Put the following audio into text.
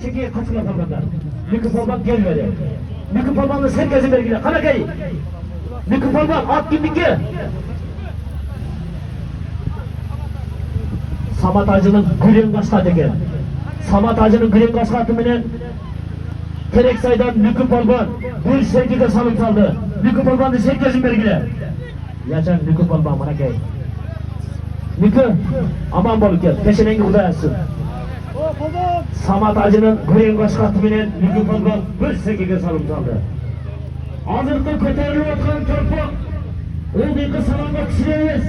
Çekiye kaçma polvanlar. Mükü polvan gelmedi. Mükü polvanla herkesin belgili. Kanakay. Mükü polvan at kimlikki. Samat Hacı'nın Gülen Kaşkat eken. Samat Hacı'nın Gülen Kaşkatı menen Tereksay'dan Mükü polvan bir sevgiye salım saldı. Mükü polvanı herkesin belgili. Yaşan Mükü polvan Kanakay. Mükü aman bol gel. Peşenengi udayasın. Samat Hacı'nın Gülen Kaşkatı menen Mükü polvan bir sevgiye salım saldı. Hazırda kötürülüp atkan körpok. O bir kısalanma kişileyiz.